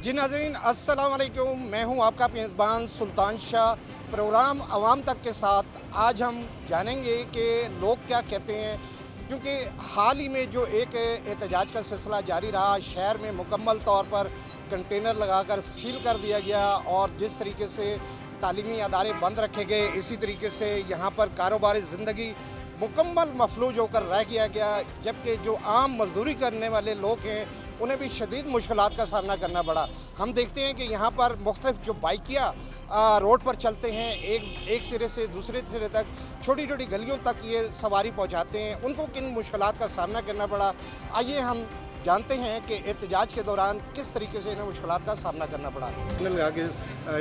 जी नाज़रीन अस्सलाम वालेकुम, मैं हूं आपका मेज़बान सुल्तान शाह। प्रोग्राम आवाम तक के साथ आज हम जानेंगे कि लोग क्या कहते हैं, क्योंकि हाल ही में जो एक एहतजाज का सिलसिला जारी रहा, शहर में मुकम्मल तौर पर कंटेनर लगाकर सील कर दिया गया और जिस तरीके से तालीमी अदारे बंद रखे गए, इसी तरीके से यहाँ पर कारोबारी ज़िंदगी मुकम्मल मफलूज होकर रह गया, जबकि जो आम मजदूरी करने वाले लोग हैं उन्हें भी शदीद मुश्किलात का सामना करना पड़ा। हम देखते हैं कि यहाँ पर मुख्तलिफ जो बाइकियाँ रोड पर चलते हैं, एक सिरे से दूसरे सिरे तक, छोटी छोटी गलियों तक ये सवारी पहुँचाते हैं, उनको किन मुश्किलात का सामना करना पड़ा। आइए हम जानते हैं कि एहतजाज के दौरान किस तरीके से इन्हें मुश्किलात का सामना करना पड़ा। लगा के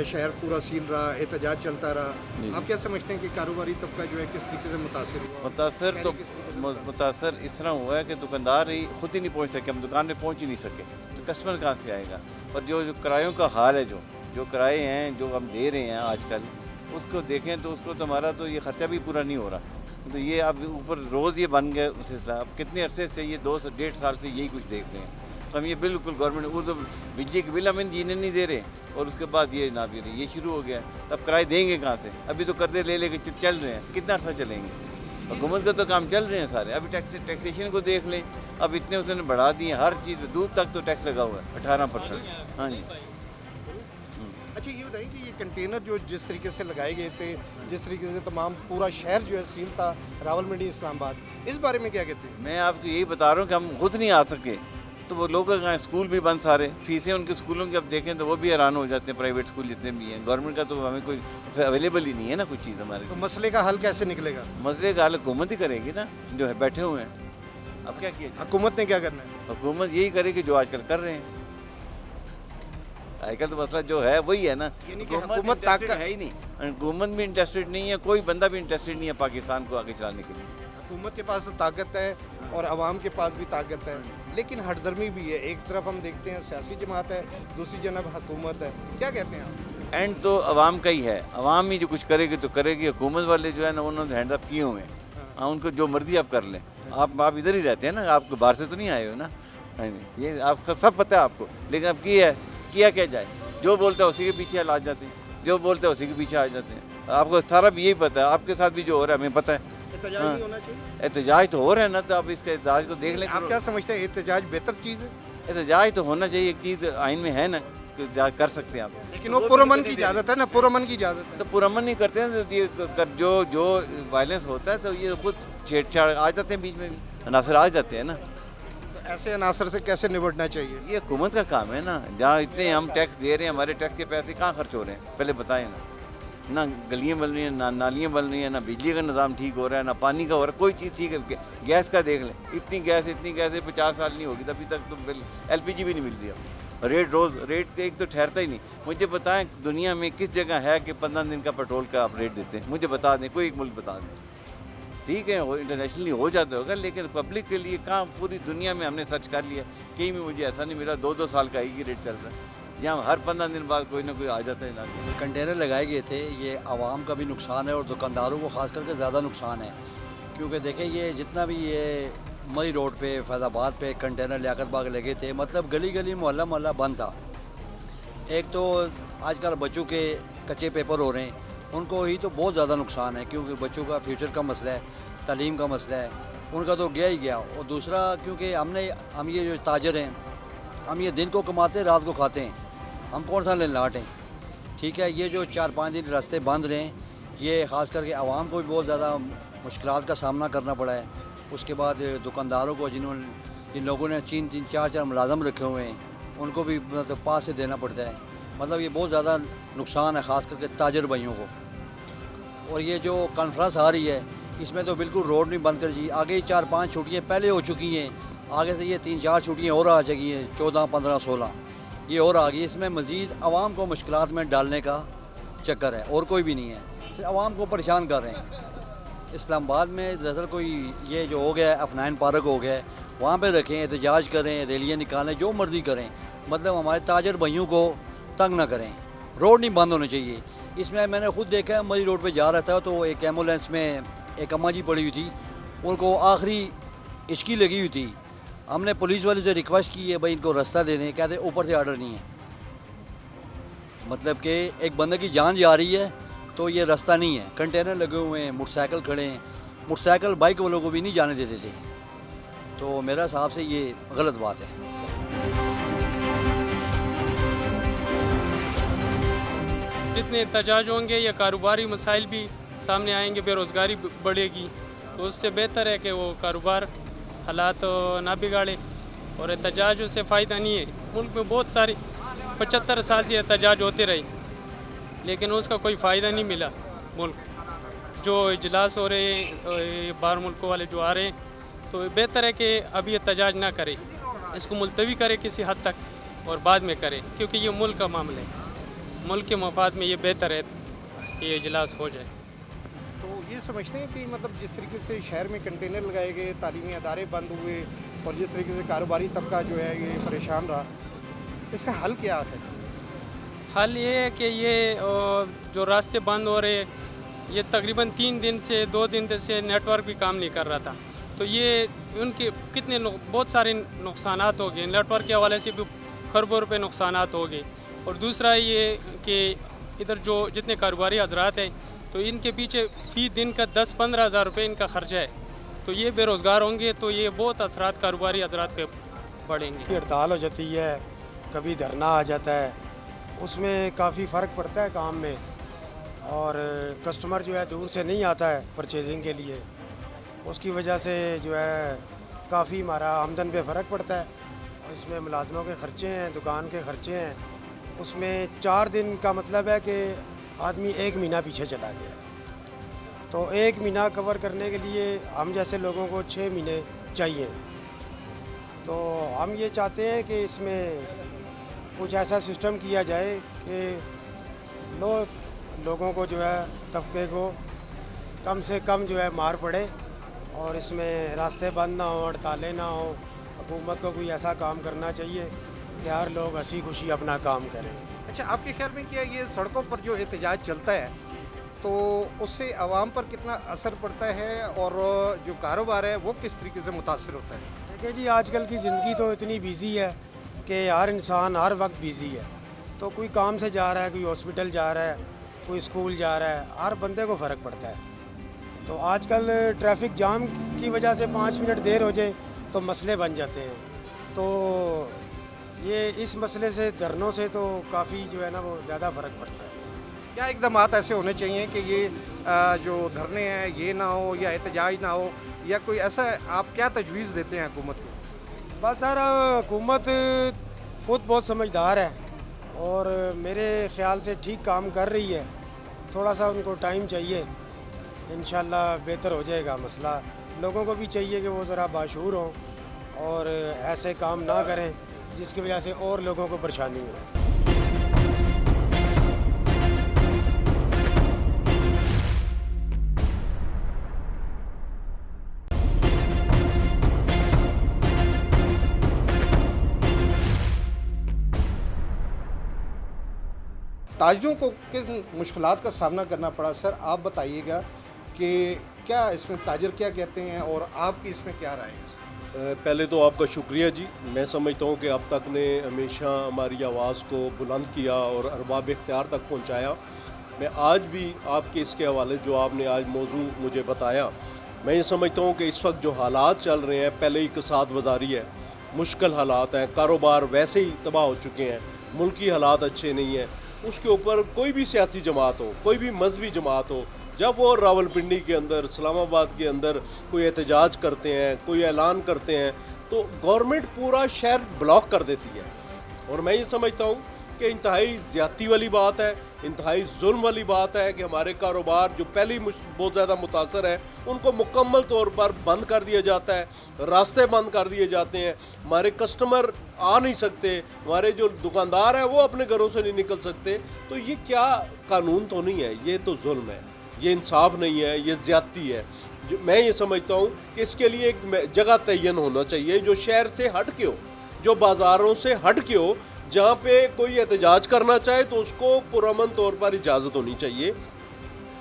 शहर पूरा सील रहा, एहतजाज चलता रहा, आप क्या समझते हैं कि कारोबारी तबका जो है किस तरीके से मुतासर हुआ? मुतासर इस तरह हुआ है कि दुकानदार ही खुद ही नहीं पहुंच सके, हम दुकान में पहुंच ही नहीं सके, तो कस्टमर कहाँ से आएगा। और जो किरायों का हाल है, जो किराए हैं जो हम दे रहे हैं आजकल, उसको देखें तो उसको तो हमारा तो ये ख़र्चा भी पूरा नहीं हो रहा। तो ये अब ऊपर रोज़ ये बन गया सिलसिला। अब कितने अरसे से ये 2 से 1.5 साल से यही कुछ देख रहे हैं। तो हम ये बिल्कुल गवर्नमेंट वो तो बिजली के बिल हम जीने नहीं दे रहे, और उसके बाद ये ना भी रही, ये शुरू हो गया। तब किराए देंगे कहाँ से? अभी तो कर्जे ले के चल रहे हैं, कितना अर्सा चलेंगे? हुकूमत का तो काम चल रहे हैं सारे। अभी टैक्सेशन को देख लें, अब इतने उसने बढ़ा दिए, हर चीज़ में दूध तक तो टैक्स लगा हुआ है 18%। हाँ जी। अच्छा ये बताइए कि ये कंटेनर जो जिस तरीके से लगाए गए थे, जिस तरीके से तमाम पूरा शहर जो है सील था, रावलपिंडी इस्लामाबाद, इस बारे में क्या कहते हैं? मैं आपको यही बता रहा हूँ कि हम खुद नहीं आ सके, तो वो लोग कहाँ, स्कूल भी बंद सारे, फीसें उनके स्कूलों की अब देखें तो वो भी हैरान हो जाते हैं। प्राइवेट स्कूल जितने भी हैं, गवर्नमेंट का तो हमें कोई अवेलेबल ही नहीं है ना कुछ चीज़ हमारे। तो मसले का हल कैसे निकलेगा? मसले का हल हुकूमत ही करेगी ना, जो है बैठे हुए हैं। अब क्या किया? हुकूमत ने क्या करना है? हुकूमत यही करेगी जो आजकल कर रहे हैं। आजकल तो मसला जो है वही है ना, हुकूमत ताकत है ही नहीं, हुकूमत भी इंटरेस्टेड नहीं है, कोई बंदा भी इंटरेस्टेड नहीं है पाकिस्तान को आगे चलाने के लिए। हुकूमत के पास तो ताकत है और आवाम के पास भी ताकत है, लेकिन हरदर्मी भी है। एक तरफ हम देखते हैं सियासी जमात है, दूसरी जनब हुकूमत है। क्या कहते हैं आप? एंड तो आवाम का ही है, आवाम ही जो कुछ करेगी तो करेगी। हुकूमत वाले जो है ना, उन्होंने हैंड अप किए हुए हैं। हाँ, उनको जो मर्जी आप कर लें। आप इधर ही रहते हैं ना, आपको बाहर से तो नहीं आए हो ना। ये आप सब पता है आपको, लेकिन अब किया क्या जाए? जो बोलता है उसी के पीछे आ जाते हैं, जो बोलता है उसी के पीछे आ जाते हैं। आपको सारा भी यही पता है, आपके साथ भी जो हो रहा है हमें पता है। एहतजाज नहीं होना चाहिए? एहतजाज तो हो रहा है ना, तो आप इसके एहतजाज को देख लें। आप क्या समझते हैं, एहतजाज बेहतर चीज़ है? एहतजाज तो होना चाहिए, एक चीज़ आइन में है ना, एहतजाज कर सकते हैं आप, लेकिन वो पुरअमन की इजाज़त है ना, पुरअमन की इजाज़त है। तो पुरअमन नहीं करते हैं तो ये जो वायलेंस होता है तो ये खुद छेड़छाड़ आ जाते हैं, बीच में अनासर आ जाते हैं ना। ऐसे अनासर से कैसे निपटना चाहिए? ये हुकूमत का काम है ना, जहाँ इतने हम टैक्स दे रहे हैं, हमारे टैक्स के पैसे कहाँ खर्च हो रहे हैं पहले बताएं ना गलियाँ बन रही हैं, ना नालियाँ बन रही हैं, ना बिजली का निज़ाम ठीक हो रहा है, ना पानी का हो रहा है, कोई चीज़ ठीक है। गैस का देख लें, इतनी गैस है 50 साल नहीं होगी, अभी तक तो LPG भी नहीं मिल रही है। रेट एक तो ठहरता ही नहीं। मुझे बताएं दुनिया में किस जगह है कि 15 दिन का पेट्रोल का आप रेट देते हैं? मुझे बता दें, कोई एक मुल्क बता दें। ठीक है, वो इंटरनेशनली हो जाता होगा, लेकिन पब्लिक के लिए कहाँ? पूरी दुनिया में हमने सर्च कर लिया, कहीं में मुझे ऐसा नहीं मिला। 2-2 साल का एक ही रेट चल रहा है, जहाँ हर 15 दिन बाद कोई ना कोई आ जाता है ना। कंटेनर लगाए गए थे, ये आवाम का भी नुकसान है और दुकानदारों को ख़ास करके ज़्यादा नुकसान है, क्योंकि देखें ये जितना भी ये मई रोड पे, फैज़ाबाद पे कंटेनर लियाकत बाग लगे थे, मतलब गली गली मोहल्ला बंद था। एक तो आजकल बच्चों के कच्चे पेपर हो रहे हैं, उनको ही तो बहुत ज़्यादा नुकसान है, क्योंकि बच्चों का फ्यूचर का मसला है, तालीम का मसला है, उनका तो गया ही गया। और दूसरा क्योंकि हम ये जो ताजर हैं, हम ये दिन को कमाते हैं, रात को खाते हैं, हम कौन सा लाट हैं? ठीक है, ये जो 4-5 दिन रास्ते बंद रहे, ये ख़ास करके आवाम को भी बहुत ज़्यादा मुश्किलात का सामना करना पड़ा है। उसके बाद दुकानदारों को जिन लोगों ने 3-3, 4-4 मुलाजम रखे हुए हैं, उनको भी मतलब पास से देना पड़ता है। मतलब ये बहुत ज़्यादा नुकसान है, ख़ास करके ताजर भाइयों को। और ये जो कॉन्फ्रेंस आ रही है, इसमें तो बिल्कुल रोड नहीं बंद कर जी। आगे ही 4-5 छुट्टियाँ पहले हो चुकी हैं, आगे से ये 3-4 छुट्टियाँ और आ जाएगी हैं, 14, 15, 16 ये और आ गई। इसमें मज़ीद आवाम को मुश्किलात में डालने का चक्कर है, और कोई भी नहीं है, सिर्फ आवाम को परेशान कर रहे हैं। इस्लामाबाद में दरअसल कोई ये जो हो गया है, F9 पार्क हो गया है, वहाँ पे रखें, एहतजाज करें, रैलियाँ निकालें, जो मर्ज़ी करें, मतलब हमारे ताजर भाइयों को तंग ना करें। रोड नहीं बंद होनी चाहिए। इसमें मैंने खुद देखा है, मरी रोड पे जा रहा था तो एक एम्बुलेंस में एक अम्मा जी पड़ी हुई थी, उनको आखिरी हिचकी लगी हुई थी। हमने पुलिस वाले से रिक्वेस्ट की है भाई इनको रास्ता दे दें, कहते ऊपर से आर्डर नहीं है। मतलब कि एक बंदे की जान जा रही है तो ये रास्ता नहीं है, कंटेनर लगे हुए हैं, मोटरसाइकिल खड़े हैं, मोटरसाइकिल बाइक वालों को भी नहीं जाने देते थे, तो मेरा हिसाब से ये गलत बात है। जितने एहतजाज होंगे या कारोबारी मसाइल भी सामने आएंगे, बेरोज़गारी बढ़ेगी, तो उससे बेहतर है कि वो कारोबार हालात ना बिगाड़े, और एहतजाज से फ़ायदा नहीं है। मुल्क में बहुत सारी 75 साल से एहतजाज होते रहे, लेकिन उसका कोई फ़ायदा नहीं मिला। मुल्क जो इजलास हो रहे हैं बाहर मुल्कों वाले जो आ रहे हैं, तो बेहतर है कि अभी एहतजाज ना करें, इसको मुलतवी करे किसी हद तक और बाद में करें, क्योंकि ये मुल्क का मामला है। मुल्क के मफाद में ये बेहतर है कि ये इजलास हो जाए। तो ये समझते हैं कि मतलब जिस तरीके से शहर में कंटेनर लगाए गए, तालीमी अदारे बंद हुए और जिस तरीके से कारोबारी तबका जो है ये परेशान रहा, इसका हल क्या है? हल ये है कि ये जो रास्ते बंद हो रहे, ये तकरीबन 3 दिन से 2 दिन से नेटवर्क भी काम नहीं कर रहा था, तो ये उनके कितने बहुत सारे नुकसानात हो गए, नेटवर्क के हवाले से भी खरबों रुपये नुकसानात हो गए। और दूसरा ये कि इधर जो जितने कारोबारी हजरात हैं, तो इनके पीछे फ़ी दिन का 10-15 हज़ार रुपये इनका ख़र्चा है, तो ये बेरोज़गार होंगे तो ये बहुत असरात कारोबारी हजरात पे पड़ेंगे। हड़ताल हो जाती है, कभी धरना आ जाता है, उसमें काफ़ी फ़र्क पड़ता है काम में, और कस्टमर जो है दूर से नहीं आता है परचेजिंग के लिए, उसकी वजह से जो है काफ़ी हमारा आमदन पे फ़र्क पड़ता है। और इसमें मुलाजमों के ख़र्चे हैं, दुकान के ख़र्चे हैं, उसमें 4 दिन का मतलब है कि आदमी 1 महीना पीछे चला गया, तो 1 महीना कवर करने के लिए हम जैसे लोगों को 6 महीने चाहिए। तो हम ये चाहते हैं कि इसमें कुछ ऐसा सिस्टम किया जाए कि लोगों को जो है तबके को कम से कम जो है मार पड़े, और इसमें रास्ते बंद ना हो, हड़तालें ना हो। हुकूमत को कोई ऐसा काम करना चाहिए कि हर लोग हंसी खुशी अपना काम करें। अच्छा, आपके ख्याल में क्या ये सड़कों पर जो एहतजाज चलता है तो उससे आवाम पर कितना असर पड़ता है, और जो कारोबार है वो किस तरीके से मुतासर होता है? देखिए जी, आजकल की ज़िंदगी तो इतनी बिज़ी है कि हर इंसान हर वक्त बिज़ी है, तो कोई काम से जा रहा है, कोई हॉस्पिटल जा रहा है, कोई स्कूल जा रहा है, हर बंदे को फ़र्क पड़ता है। तो आजकल ट्रैफिक जाम की वजह से 5 मिनट देर हो जाए तो मसले बन जाते हैं, तो ये इस मसले से, धरनों से तो काफ़ी जो है ना वो ज़्यादा फ़र्क पड़ता है। क्या इकदामात ऐसे होने चाहिए कि ये जो धरने हैं ये ना हो या एहतजाज ना हो, या कोई ऐसा आप क्या तजवीज़ देते हैं हुकूमत को? बस सर, हुकूमत खुद बहुत समझदार है और मेरे ख़्याल से ठीक काम कर रही है, थोड़ा सा उनको टाइम चाहिए, इंशाल्लाह बेहतर हो जाएगा मसला। लोगों को भी चाहिए कि वो ज़रा बाशूर हों और ऐसे काम ना करें जिसकी वजह से और लोगों को परेशानी हो। ताजिरों को किन मुश्किलात का सामना करना पड़ा सर, आप बताइएगा कि क्या इसमें ताजिर क्या कहते हैं और आपकी इसमें क्या राय है? पहले तो आपका शुक्रिया जी। मैं समझता हूँ कि अब तक ने हमेशा हमारी आवाज़ को बुलंद किया और अरबाब इख्तियार तक पहुँचाया। मैं आज भी आपके इसके हवाले जो आपने आज मौजू मुझे बताया, मैं ये समझता हूँ कि इस वक्त जो हालात चल रहे हैं, पहले ही इक़्तिसाद वज़ारी है, मुश्किल हालात हैं, कारोबार वैसे ही तबाह हो चुके हैं, मुल्की हालात अच्छे नहीं हैं, उसके ऊपर कोई भी सियासी जमात हो, कोई भी मजहबी जमात हो, जब वो रावलपिंडी के अंदर, इस्लामाबाद के अंदर कोई एहतजाज करते हैं, कोई ऐलान करते हैं, तो गवर्नमेंट पूरा शहर ब्लॉक कर देती है। और मैं ये समझता हूँ कि इंतहाई ज़्यादती वाली बात है, इंतहाई जुल्म वाली बात है कि हमारे कारोबार जो पहले ही बहुत ज़्यादा मुतासर है, उनको मुकम्मल तौर पर बंद कर दिया जाता है, रास्ते बंद कर दिए जाते हैं, हमारे कस्टमर आ नहीं सकते, हमारे जो दुकानदार हैं वो अपने घरों से नहीं निकल सकते। तो ये क्या कानून तो नहीं है, ये तो जुल्म है, ये इंसाफ नहीं है, ये ज़्यादती है। मैं ये समझता हूँ कि इसके लिए एक जगह तयन होना चाहिए जो शहर से हट के हो, जो बाज़ारों से हट के हो, जहाँ पे कोई एहतजाज करना चाहे तो उसको पुरअमन तौर पर इजाज़त होनी चाहिए।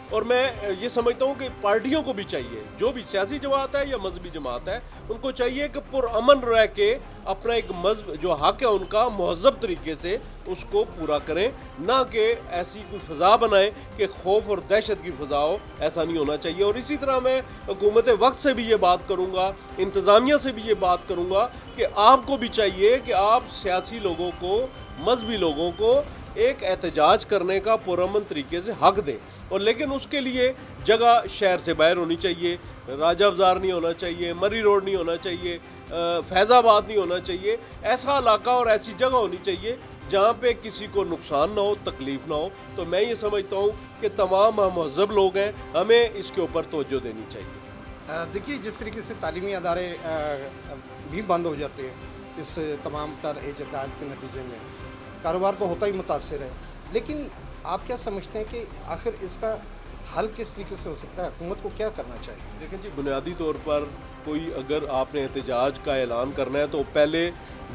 اور میں یہ سمجھتا ہوں کہ پارٹیوں کو بھی چاہیے، جو بھی سیاسی جماعت ہے یا مذہبی جماعت ہے، ان کو چاہیے کہ پرامن رہ کے اپنا ایک مذہب جو حق ہے ان کا مہذب طریقے سے اس کو پورا کریں، نہ کہ ایسی کوئی فضا بنائیں کہ خوف اور دہشت کی فضا ہو، ایسا نہیں ہونا چاہیے۔ اور اسی طرح میں حکومت وقت سے بھی یہ بات کروں گا، انتظامیہ سے بھی یہ بات کروں گا کہ آپ کو بھی چاہیے کہ آپ سیاسی لوگوں کو، مذہبی لوگوں کو ایک احتجاج کرنے کا پرامن طریقے سے حق دیں، اور لیکن اس کے لیے جگہ شہر سے باہر ہونی چاہیے، راجہ بازار نہیں ہونا چاہیے، مری روڈ نہیں ہونا چاہیے، فیض آباد نہیں ہونا چاہیے۔ ایسا علاقہ اور ایسی جگہ ہونی چاہیے جہاں پہ کسی کو نقصان نہ ہو، تکلیف نہ ہو۔ تو میں یہ سمجھتا ہوں کہ تمام ہم مہذب لوگ ہیں، ہمیں اس کے اوپر توجہ دینی چاہیے۔ دیکھیے جس طریقے سے تعلیمی ادارے بھی بند ہو جاتے ہیں اس تمام تر احتجاج کے نتیجے میں، کاروبار تو ہوتا ہی متاثر ہے، لیکن آپ کیا سمجھتے ہیں کہ آخر اس کا حل کس طریقے سے ہو سکتا ہے؟ حکومت کو کیا کرنا چاہیے؟ دیکھیں جی، بنیادی طور پر کوئی اگر آپ نے احتجاج کا اعلان کرنا ہے تو پہلے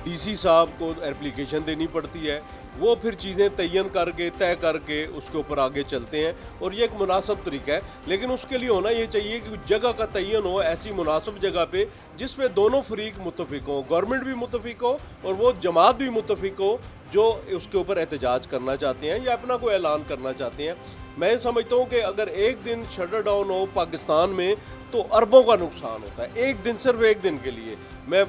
ڈی سی صاحب کو اپلیکیشن دینی پڑتی ہے، وہ پھر چیزیں تعین کر کے طے کر کے اس کے اوپر آگے چلتے ہیں، اور یہ ایک مناسب طریقہ ہے۔ لیکن اس کے لیے ہونا یہ چاہیے کہ جگہ کا تعین ہو ایسی مناسب جگہ پہ جس پہ دونوں فریق متفق ہوں، گورنمنٹ بھی متفق ہو اور وہ جماعت بھی متفق ہو جو اس کے اوپر احتجاج کرنا چاہتے ہیں یا اپنا کوئی اعلان کرنا چاہتے ہیں۔ میں سمجھتا ہوں کہ اگر ایک دن شٹر ڈاؤن ہو پاکستان میں تو اربوں کا نقصان ہوتا ہے، ایک دن، صرف ایک دن کے لیے۔ میں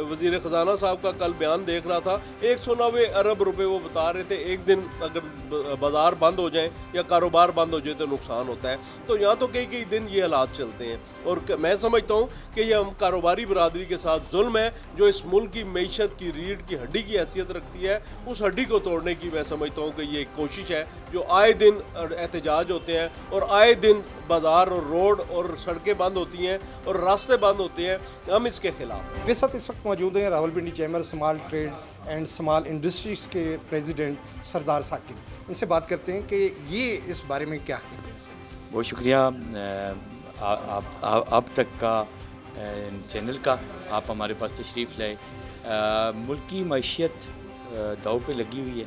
وزیر خزانہ صاحب کا کل بیان دیکھ رہا تھا، 190 ارب روپے وہ بتا رہے تھے، ایک دن اگر بازار بند ہو جائیں یا کاروبار بند ہو جائے تو نقصان ہوتا ہے۔ تو یہاں تو کئی دن یہ حالات چلتے ہیں، اور میں سمجھتا ہوں کہ یہ ہم کاروباری برادری کے ساتھ ظلم ہے جو اس ملک کی معیشت کی ریڑھ کی ہڈی کی حیثیت رکھتی ہے۔ اس ہڈی کو توڑنے کی میں سمجھتا ہوں کہ یہ ایک کوشش ہے جو آئے دن احتجاج ہوتے ہیں اور آئے دن بازار اور روڈ اور سڑکیں بند ہوتی ہیں اور راستے بند ہوتے ہیں، ہم اس کے خلاف۔ میرے ساتھ اس وقت موجود ہیں Rawalpindi chamber small trade and small industries کے پریزیڈنٹ سردار ثاقب، ان سے بات کرتے ہیں کہ یہ اس بارے میں کیا کہتے ہیں۔ بہت شکریہ آپ تک کا چینل کا، آپ ہمارے پاس تشریف لائے۔ ملک کی معیشت داؤ پہ لگی ہوئی ہے،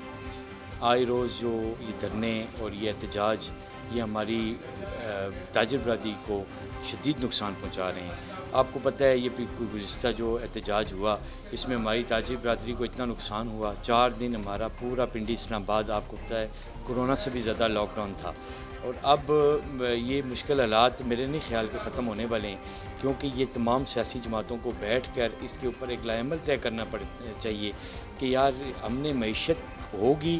آئے روز جو یہ دھرنے اور یہ احتجاج یہ ہماری تاجر برادری کو شدید نقصان پہنچا رہے ہیں۔ آپ کو پتہ ہے یہ گزشتہ جو احتجاج ہوا اس میں ہماری تاجر برادری کو اتنا نقصان ہوا، 4 دن ہمارا پورا پنڈی اسلام آباد آپ کو پتہ ہے کورونا سے بھی زیادہ لاک ڈاؤن تھا، اور اب یہ مشکل حالات میرے نہیں خیال کے ختم ہونے والے ہیں، کیونکہ یہ تمام سیاسی جماعتوں کو بیٹھ کر اس کے اوپر ایک لائحہ عمل طے کرنا چاہیے کہ یار ہم نے معیشت ہوگی،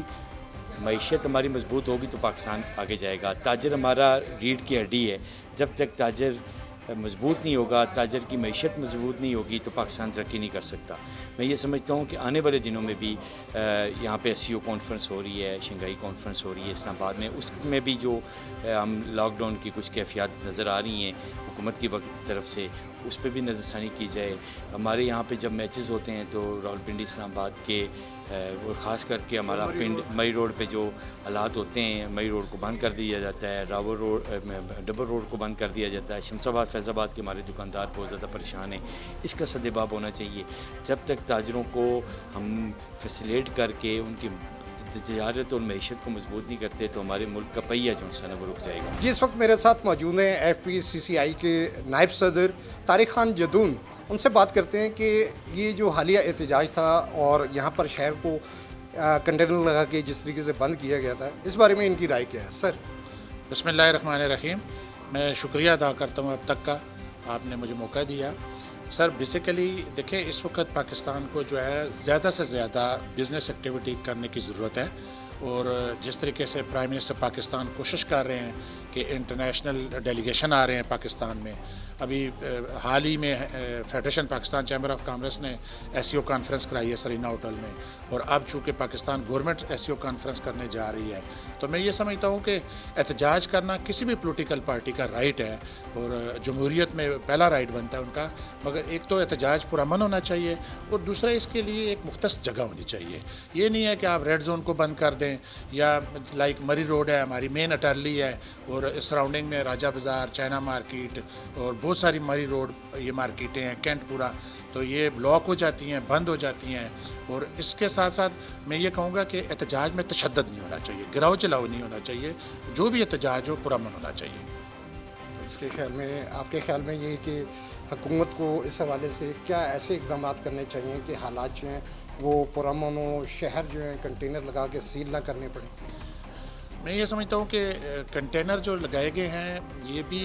معیشت ہماری مضبوط ہوگی تو پاکستان آگے جائے گا۔ تاجر ہمارا ریڑھ کی ہڈی ہے، جب تک تاجر مضبوط نہیں ہوگا، تاجر کی معیشت مضبوط نہیں ہوگی تو پاکستان ترقی نہیں کر سکتا۔ میں یہ سمجھتا ہوں کہ آنے والے دنوں میں بھی یہاں پہ SCO کانفرنس ہو رہی ہے، شنگھائی کانفرنس ہو رہی ہے اسلام آباد میں، اس میں بھی جو ہم لاک ڈاؤن کی کچھ کیفیات نظر آ رہی ہیں حکومت کی طرف سے، اس پہ بھی نظر ثانی کی جائے۔ ہمارے یہاں پہ جب میچز ہوتے ہیں تو راولپنڈی اسلام آباد کے اور خاص کر کے ہمارا پنڈ مئی روڈ پہ جو حالات ہوتے ہیں، مئی روڈ کو بند کر دیا جاتا ہے، راول روڈ ڈبل روڈ کو بند کر دیا جاتا ہے، شمس آباد فیض آباد کے ہمارے دکاندار بہت زیادہ پریشان ہیں۔ اس کا سدباب ہونا چاہیے۔ جب تک تاجروں کو ہم فیسیلیٹ کر کے ان کی تجارت اور معیشت کو مضبوط نہیں کرتے تو ہمارے ملک کا پہیہ جو ہے وہ رک جائے گا۔ جی اس وقت میرے ساتھ موجود ہیں FPCCI کے نائب صدر طارق خان جدون، ان سے بات کرتے ہیں کہ یہ جو حالیہ احتجاج تھا اور یہاں پر شہر کو کنٹینر لگا کے جس طریقے سے بند کیا گیا تھا، اس بارے میں ان کی رائے کیا ہے؟ سر بسم اللہ الرحمن الرحیم، میں شکریہ ادا کرتا ہوں اب تک کا، آپ نے مجھے موقع دیا۔ سر بیسیکلی دیکھیں اس وقت پاکستان کو جو ہے زیادہ سے زیادہ بزنس ایکٹیویٹی کرنے کی ضرورت ہے، اور جس طریقے سے پرائم منسٹر پاکستان کوشش کر رہے ہیں کہ انٹرنیشنل ڈیلیگیشن آ رہے ہیں پاکستان میں، ابھی حال ہی میں federation Pakistan chamber of commerce نے SCO کانفرنس کرائی ہے سرینا ہوٹل میں، اور اب چونکہ پاکستان گورنمنٹ SCO کانفرنس کرنے جا رہی ہے، تو میں یہ سمجھتا ہوں کہ احتجاج کرنا کسی بھی پولیٹیکل پارٹی کا رائٹ ہے، اور جمہوریت میں پہلا رائٹ بنتا ہے ان کا، مگر ایک تو احتجاج پرامن ہونا چاہیے، اور دوسرا اس کے لیے ایک مختص جگہ ہونی چاہیے۔ یہ نہیں ہے کہ آپ ریڈ زون کو بند کر دیں، یا لائک مری روڈ ہے ہماری مین اٹرلی ہے اور और इस सराउंडिंग में राजा बाज़ार, चाइना मार्केट और बहुत सारी मरी रोड ये मार्केटें हैं, कैंटपुरा, तो ये ब्लॉक हो जाती हैं, बंद हो जाती हैं। और इसके साथ साथ मैं ये कहूँगा कि एहतजाज में तशद्दुद नहीं होना चाहिए, गिराव चलाव नहीं होना चाहिए, जो भी एहतजाज हो पुरअमन होना चाहिए। इसके ख्याल में, आपके ख्याल में ये कि हुकूमत को इस हवाले से क्या ऐसे इकदाम करने चाहिए कि हालात जो हैं वो पुरअमन हो, शहर जो हैं कंटेनर लगा के सील ना करने पड़े? मैं ये समझता हूँ कि कंटेनर जो लगाए गए हैं ये भी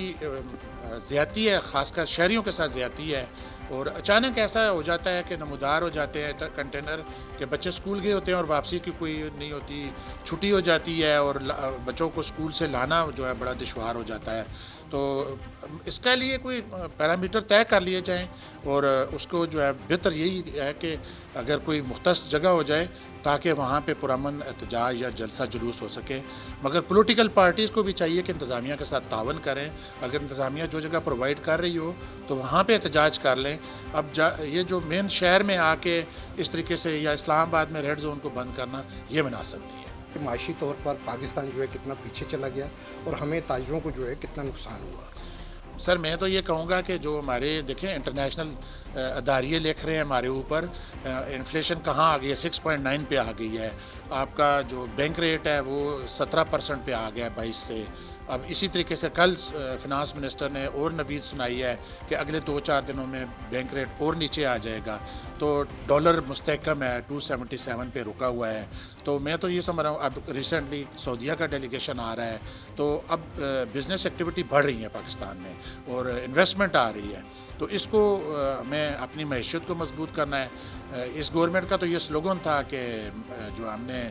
ज़्यादती है, ख़ासकर शहरियों के साथ ज़्यादती है। और अचानक ऐसा हो जाता है कि नमूदार हो जाते हैं कंटेनर के, बच्चे स्कूल गए होते हैं और वापसी की कोई नहीं होती, छुट्टी हो जाती है और बच्चों को स्कूल से लाना जो है बड़ा दुश्वार हो जाता है। तो इसके लिए कोई पैरामीटर तय कर लिए जाएं और उसको जो है बेहतर यही है कि अगर कोई मुख्तस जगह हो जाए ताकि वहाँ पे पुरअमन एहतजाज या जलसा जुलूस हो सके। मगर पॉलिटिकल पार्टीज़ को भी चाहिए कि इंतज़ामिया के साथ तावन करें। अगर इंतज़ामिया जो जगह प्रोवाइड कर रही हो तो वहाँ पे एहतजाज कर लें। अब ये जो मेन शहर में आके इस तरीके से या इस्लामाबाद में रेड जोन को बंद करना ये मुनासिब नहीं है। माशी तौर पर पाकिस्तान जो है कितना पीछे चला गया और हमें ताजिरों को जो है कितना नुकसान हुआ? सर मैं तो ये कहूँगा कि जो हमारे देखें इंटरनेशनल अदारिये लिख रहे हैं हमारे ऊपर, इन्फ्लेशन कहाँ आ गई है, 6.9 पे आ गई है। आपका जो बैंक रेट है वो 17% पे आ गया है 22 से। अब इसी तरीके से कल फिनांस मिनिस्टर ने और नवीद सुनाई है कि अगले 2-4 दिनों में बैंक रेट और नीचे आ जाएगा। तो डॉलर मुस्तहकम है, 277 पे रुका हुआ है। तो मैं तो ये समझ रहा हूँ, अब रिसेंटली सऊदीया का डेलीगेशन आ रहा है, तो अब बिज़नेस एक्टिविटी बढ़ रही है पाकिस्तान में और इन्वेस्टमेंट आ रही है। तो इसको हमें अपनी मैशियत को मजबूत करना है। इस गवर्नमेंट का तो ये स्लोगन था कि जो हमने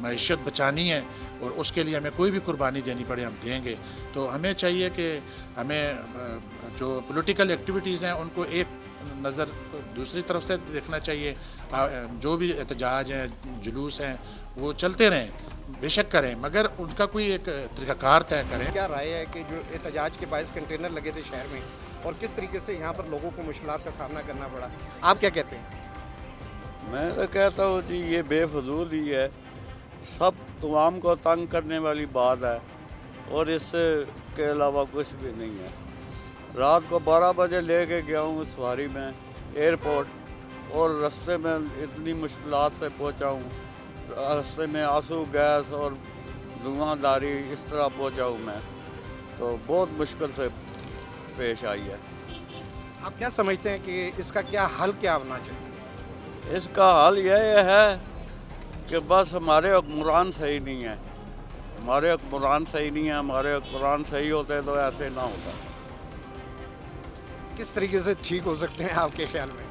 मैशियत बचानी है और उसके लिए हमें कोई भी कुर्बानी देनी पड़े हम देंगे। तो हमें चाहिए कि हमें जो पॉलिटिकल एक्टिविटीज़ हैं उनको एक नज़र दूसरी तरफ से देखना चाहिए। जो भी एहतजाज हैं, जुलूस हैं, वो चलते रहें, बेशक करें, मगर उनका कोई एक तरीक़ाकार तय करें। क्या राय है कि जो एहतजाज के बायस कंटेनर लगे थे शहर में और किस तरीके से यहाँ पर लोगों को मुश्किलात का सामना करना पड़ा, आप क्या कहते हैं? मैं तो कहता हूँ जी ये बेफजूल ही है, सब तमाम को तंग करने वाली बात है और इसके अलावा कुछ भी नहीं है। रात को 12 बजे लेके गया हूँ सवारी में एयरपोर्ट और रास्ते में इतनी मुश्किलात से पहुँचा हूँ। रास्ते में आंसू गैस और धुआंधारी इस तरह पहुँचा हूँ मैं, तो बहुत मुश्किल से पेश आई है। आप क्या समझते हैं कि इसका क्या हल क्या होना चाहिए? इसका हल यह है कि बस हमारे हुक्मरान सही नहीं है, हमारे हुक्मरान सही नहीं है। हमारे हुक्मरान सही होते तो ऐसे ना होता। किस तरीके से ठीक हो सकते हैं आपके ख्याल में?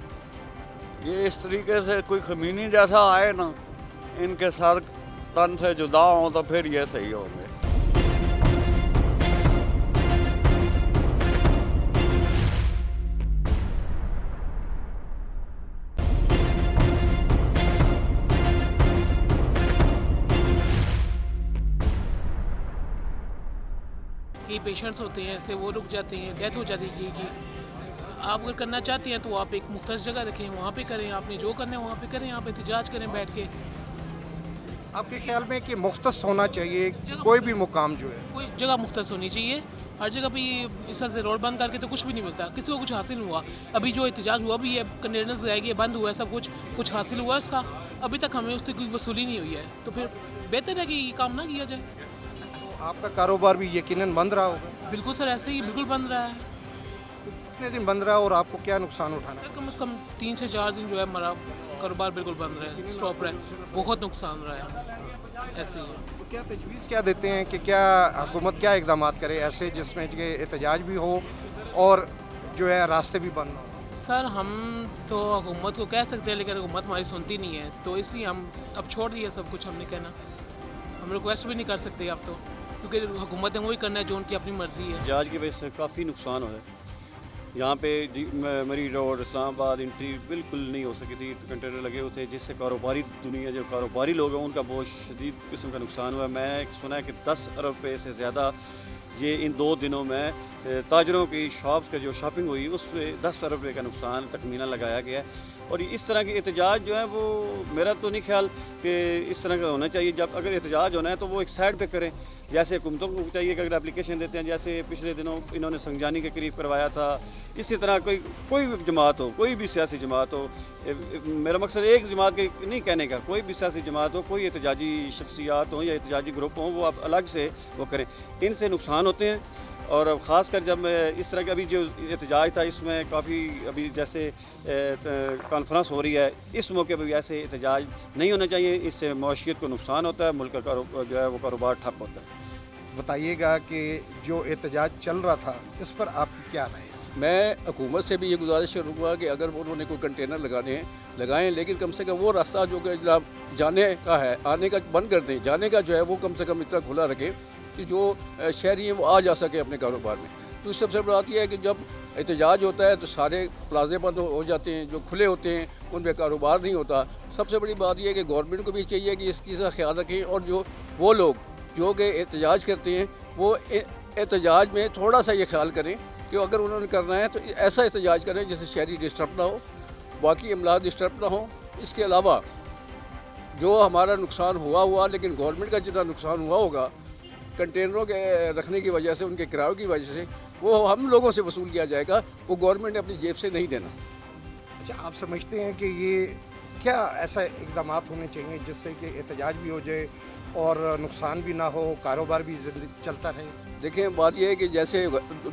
ये इस तरीके से कोई खमीनी जैसा आए ना, इनके सर तन से जुदा हों तो फिर ये सही होंगे। कई पेशेंट्स होते हैं ऐसे, वो रुक जाते हैं, डेथ हो जाती है कि आप अगर करना चाहते हैं तो आप एक मुख्तस जगह रखें, वहाँ पे करें, आपने जो करना है वहाँ पे करें, आप एहतजाज करें बैठ के। आपके ख्याल में कि मुख्तस होना चाहिए कोई भी मुकाम जो है? कोई जगह मुख्तस होनी चाहिए। हर जगह पे इस तरह से रोड बंद करके तो कुछ भी नहीं मिलता, किसी को कुछ हासिल हुआ। अभी जो एहतजाज हुआ भी है, कंटेनर्स लगाए बंद हुआ है, सब कुछ हासिल हुआ है उसका, अभी तक हमें उसकी कोई वसूली नहीं हुई है। तो फिर बेहतर है कि ये काम ना किया जाए। आपका कारोबार भी यकीनन बंद रहा होगा? बिल्कुल सर, ऐसे ही बिल्कुल बंद रहा है। कितने दिन बंद रहा और आपको क्या नुकसान उठाना है? कम से कम 3 से 4 दिन जो है हमारा कारोबार बिल्कुल बंद रहा है, स्टॉप रहा है, बहुत नुकसान रहा है। ऐसे ही है। तो क्या तजवीज़ क्या देते हैं कि क्या हुकूमत क्या इकदाम करे ऐसे जिसमें कि एहतजाज भी हो और जो है रास्ते भी बंद हो? सर हम तो हुकूमत को कह सकते हैं लेकिन हुकूमत हमारी सुनती नहीं है, तो इसलिए हम अब छोड़ दिए सब कुछ। हमने कहना हम रिक्वेस्ट भी नहीं कर सकते अब तो, क्योंकि हुकूमत ने वही करना है जो उनकी अपनी मर्ज़ी है। एहतजाज की वजह से काफ़ी नुकसान हो है। यहाँ पे मरी रोड इस्लामाबाद एंट्री बिल्कुल नहीं हो सकी थी, कंटेनर लगे हुए थे जिससे कारोबारी दुनिया जो कारोबारी लोग हैं उनका बहुत शदीद किस्म का नुकसान हुआ। मैं सुना है कि 10 अरब रुपये से ज़्यादा ये इन 2 दिनों में تاجروں کی شاپس کا جو شاپنگ ہوئی اس پہ 10 ارب روپے کا نقصان تخمینہ لگایا گیا ہے. اور اس طرح کے احتجاج جو ہے وہ میرا تو نہیں خیال کہ اس طرح کا ہونا چاہیے. جب اگر احتجاج ہونا ہے تو وہ ایک سائڈ پہ کریں, جیسے حکومتوں کو چاہیے کہ اگر اپلیکیشن دیتے ہیں, جیسے پچھلے دنوں انہوں نے سنگجانی کے قریب کروایا تھا. اسی طرح کوئی بھی جماعت ہو, کوئی بھی سیاسی جماعت ہو, میرا مقصد ایک جماعت کے نہیں کہنے کا, کوئی بھی سیاسی جماعت ہو, کوئی احتجاجی شخصیات ہوں یا احتجاجی گروپ ہوں, وہ آپ الگ سے وہ کریں. ان سے نقصان ہوتے ہیں. اور خاص کر جب اس طرح کا ابھی جو احتجاج تھا اس میں کافی ابھی جیسے کانفرنس ہو رہی ہے, اس موقع پہ بھی ایسے احتجاج نہیں ہونا چاہیے. اس سے معاشیت کو نقصان ہوتا ہے, ملک کا جو ہے وہ کاروبار ٹھپ ہوتا ہے. بتائیے گا کہ جو احتجاج چل رہا تھا اس پر آپ کی کیا رائے ہے؟ میں حکومت سے بھی یہ گزارش کروں گا کہ اگر انہوں نے کوئی کنٹینر لگانے ہیں لگائیں, لیکن کم سے کم وہ راستہ جو کہ جانے کا ہے آنے کا بند کر دیں. جانے کا جو ہے وہ کم سے کم اتنا کھلا رکھیں کہ جو شہری ہیں وہ آ جا سکے اپنے کاروبار میں. تو اس سب سے بڑی بات یہ ہے کہ جب احتجاج ہوتا ہے تو سارے پلازے بند ہو جاتے ہیں, جو کھلے ہوتے ہیں ان پہ کاروبار نہیں ہوتا. سب سے بڑی بات یہ ہے کہ گورنمنٹ کو بھی چاہیے کہ اس چیز کا خیال رکھیں, اور جو وہ لوگ جو کہ احتجاج کرتے ہیں وہ احتجاج میں تھوڑا سا یہ خیال کریں کہ اگر انہوں نے کرنا ہے تو ایسا احتجاج کریں جیسے شہری ڈسٹرب نہ ہو, باقی املاک ڈسٹرب نہ ہوں. اس کے علاوہ جو ہمارا نقصان ہوا لیکن گورنمنٹ کا جتنا نقصان ہوا ہوگا کنٹینروں کے رکھنے کی وجہ سے, ان کے کرایوں کی وجہ سے, وہ ہم لوگوں سے وصول کیا جائے گا, وہ گورنمنٹ نے اپنی جیب سے نہیں دینا. اچھا, آپ سمجھتے ہیں کہ یہ کیا ایسا اقدامات ہونے چاہیے جس سے کہ احتجاج بھی ہو جائے اور نقصان بھی نہ ہو, کاروبار بھی چلتا رہے؟ دیکھیں بات یہ ہے کہ جیسے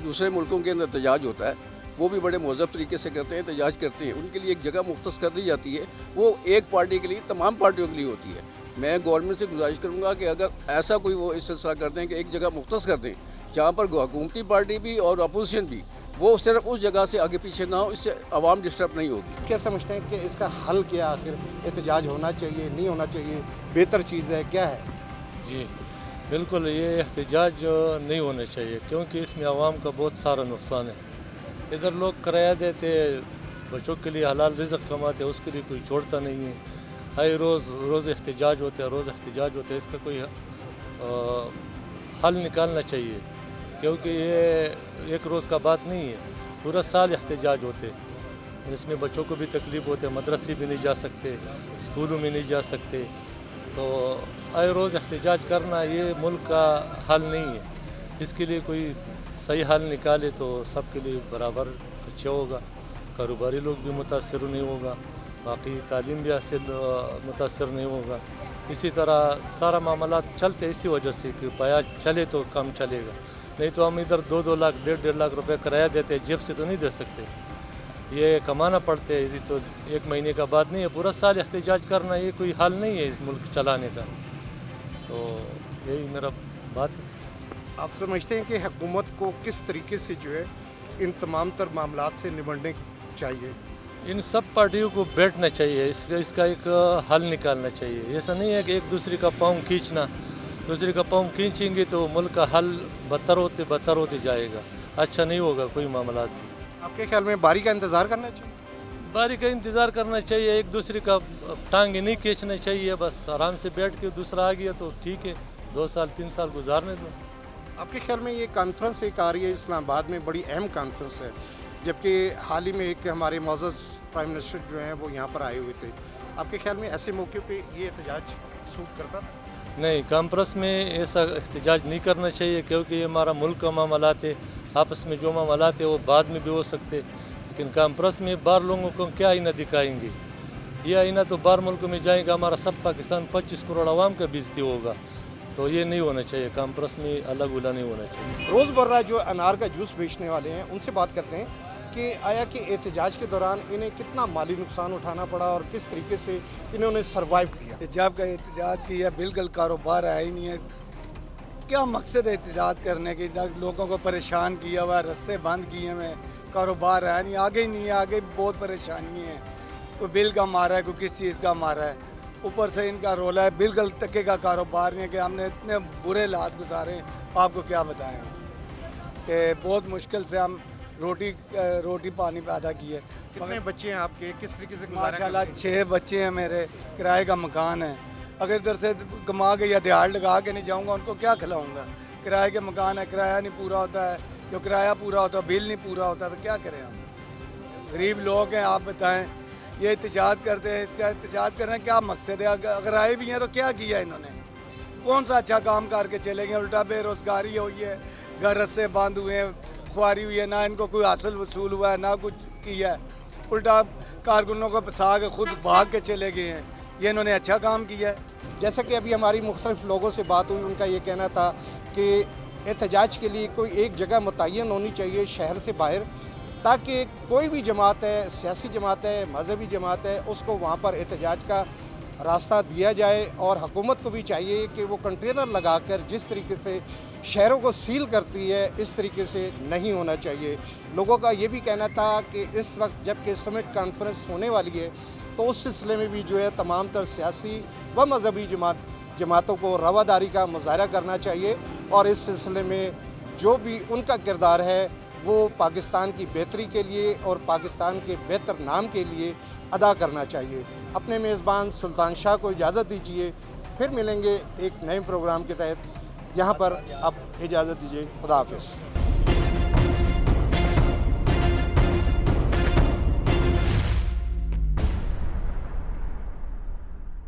دوسرے ملکوں کے اندر احتجاج ہوتا ہے وہ بھی بڑے مہذب طریقے سے کرتے ہیں, احتجاج کرتے ہیں, ان کے لیے ایک جگہ مختص کر دی جاتی ہے, وہ ایک پارٹی کے لیے تمام پارٹیوں کے لیے ہوتی ہے. میں گورنمنٹ سے گزارش کروں گا کہ اگر ایسا کوئی وہ اس سلسلہ کر دیں کہ ایک جگہ مختص کر دیں جہاں پر حکومتی پارٹی بھی اور اپوزیشن بھی وہ صرف اس جگہ سے آگے پیچھے نہ ہو, اس سے عوام ڈسٹرب نہیں ہوگی. کیا سمجھتے ہیں کہ اس کا حل کیا, آخر احتجاج ہونا چاہیے نہیں ہونا چاہیے, بہتر چیز ہے کیا ہے؟ جی بالکل, یہ احتجاج نہیں ہونا چاہیے کیونکہ اس میں عوام کا بہت سارا نقصان ہے. ادھر لوگ کرایہ دیتے, بچوں کے لیے حلال رزق کماتے, اس کے لیے کوئی چھوڑتا نہیں ہے. ہر روز احتجاج ہوتے ہیں, اس کا کوئی حل نکالنا چاہیے کیونکہ یہ ایک روز کا بات نہیں ہے, پورا سال احتجاج ہوتے. اس میں بچوں کو بھی تکلیف ہوتے, مدرسے بھی نہیں جا سکتے, اسکولوں میں نہیں جا سکتے. تو ہر روز احتجاج کرنا یہ ملک کا حل نہیں ہے. اس کے لیے کوئی صحیح حل نکالے تو سب کے لیے برابر اچھا ہوگا, کاروباری لوگ بھی متاثر نہیں ہوگا, باقی تعلیم بھی حاصل متاثر نہیں ہوگا. اسی طرح سارا معاملات چلتے اسی وجہ سے کہ پیاز چلے تو کم چلے گا, نہیں تو ہم ادھر 2-2 لاکھ 1.5 لاکھ روپے کرایہ دیتے, جیب سے تو نہیں دے سکتے, یہ کمانا پڑتے ہے. تو ایک مہینے کا بات نہیں ہے, پورا سال احتجاج کرنا یہ کوئی حل نہیں ہے اس ملک چلانے کا. تو یہی میرا بات ہے. آپ سمجھتے ہیں کہ حکومت کو کس طریقے سے جو ہے ان تمام تر معاملات سے نمٹنے چاہیے؟ ان سب پارٹیوں کو بیٹھنا چاہیے, اس کا ایک حل نکالنا چاہیے. ایسا نہیں ہے کہ ایک دوسرے کا پاؤں کھینچنا, دوسرے کا پاؤں کھینچیں گے تو ملک کا حل بدتر ہوتے جائے گا, اچھا نہیں ہوگا کوئی معاملات. آپ کے خیال میں باری کا انتظار کرنا چاہیے؟ باری کا انتظار کرنا چاہیے, ایک دوسرے کا ٹانگیں نہیں کھینچنا چاہیے, بس آرام سے بیٹھ کے دوسرا آ گیا تو ٹھیک ہے, 2 سال 3 سال گزارنے دو. آپ کے خیال میں یہ کانفرنس ایک آ رہی ہے اسلام آباد میں, بڑی اہم کانفرنس ہے, جبکہ حال ہی میں ایک ہمارے معزز پرائم منسٹر جو ہیں وہ یہاں پر آئے ہوئے تھے. آپ کے خیال میں ایسے موقع پہ یہ احتجاج سوٹ کرتا؟ نہیں, کانفرنس میں ایسا احتجاج نہیں کرنا چاہیے کیونکہ یہ ہمارا ملک کا معاملات ہے, آپس میں جو معاملات ہیں وہ بعد میں بھی ہو سکتے. لیکن کانفرنس میں باہر لوگوں کو کیا آئینہ دکھائیں گے؟ یہ آئینہ تو باہر ملک میں جائیں گا, ہمارا سب پاکستان 25 کروڑ عوام کا بےزتی ہوگا. تو یہ نہیں ہونا چاہیے, کانفرنس میں الگ الا نہیں ہونا چاہیے. روز مرہ جو انار کا جوس بیچنے والے ہیں ان سے بات کرتے ہیں کہ آیا کہ احتجاج کے دوران انہیں کتنا مالی نقصان اٹھانا پڑا اور کس طریقے سے انہوں نے سروائیو کیا. احتجاج کیا بالکل کاروبار ہے ہی نہیں ہے. کیا مقصد ہے احتجاج کرنے کی؟ لوگوں کو پریشان کیا ہوا ہے, رستے بند کیے ہوئے, کاروبار ہے نہیں, آگے ہی نہیں ہے, آگے بہت پریشانی ہے. کوئی بل کا مارا ہے, کوئی کس چیز کا مارا ہے, اوپر سے ان کا رولا ہے, بالکل تکے کا کاروبار نہیں ہے کہ ہم نے اتنے برے حالات گزارے ہیں, آپ کو کیا بتائیں کہ بہت مشکل سے ہم روٹی پانی پیدا کی ہے. کتنے بچے ہیں آپ کے, کس طریقے سے؟ ماشاءاللہ 6 بچے ہیں میرے, کرائے کا مکان ہے. اگر ادھر سے کما کے یا دیہڑ لگا کے نہیں جاؤں گا ان کو کیا کھلاؤں گا؟ کرائے کے مکان ہے, کرایہ نہیں پورا ہوتا ہے, जो किराया पूरा होता बिल नहीं पूरा होता तो क्या करें हम? गरीब लोग हैं, आप बताएं। ये एहतजाज करते हैं, इसका एहतजाज करने का क्या मकसद है? अगर आए भी हैं तो क्या किया इन्होंने? कौन सा अच्छा काम करके चले गए? उल्टा बेरोज़गारी हुई है, घर रस्ते बंद हुए हैं, खुआरी हुई है, ना इनको कोई हासिल वसूल हुआ है, ना कुछ किया है। उल्टा कारकुनों को फंसा के खुद भाग के चले गए हैं। ये इन्होंने अच्छा काम किया है। जैसे कि अभी हमारी मुख्तलिफ लोगों से बात हुई, उनका ये कहना था कि एहतजाज के लिए कोई एक जगह मुतय्यन होनी चाहिए शहर से बाहर, ताकि कोई भी जमात है, सियासी जमात है, मजहबी जमात है, उसको वहाँ पर एहतजाज का रास्ता दिया जाए। और हुकूमत को भी चाहिए कि वो कंटेनर लगाकर जिस तरीके से शहरों को सील करती है, इस तरीके से नहीं होना चाहिए। लोगों का ये भी कहना था कि इस वक्त जबकि समिट कॉन्फ्रेंस होने वाली है, तो उस सिलसिले में भी जो है तमाम तर सियासी व मजहबी जमातों को रवादारी का मुजाहरा करना चाहिए और इस सिलसिले में जो भी उनका किरदार है वो पाकिस्तान की बेहतरी के लिए और पाकिस्तान के बेहतर नाम के लिए अदा करना चाहिए। अपने मेज़बान सुल्तान शाह को इजाज़त दीजिए, फिर मिलेंगे एक नए प्रोग्राम के तहत। यहाँ पर अब इजाज़त दीजिए, खुदा हाफिज़।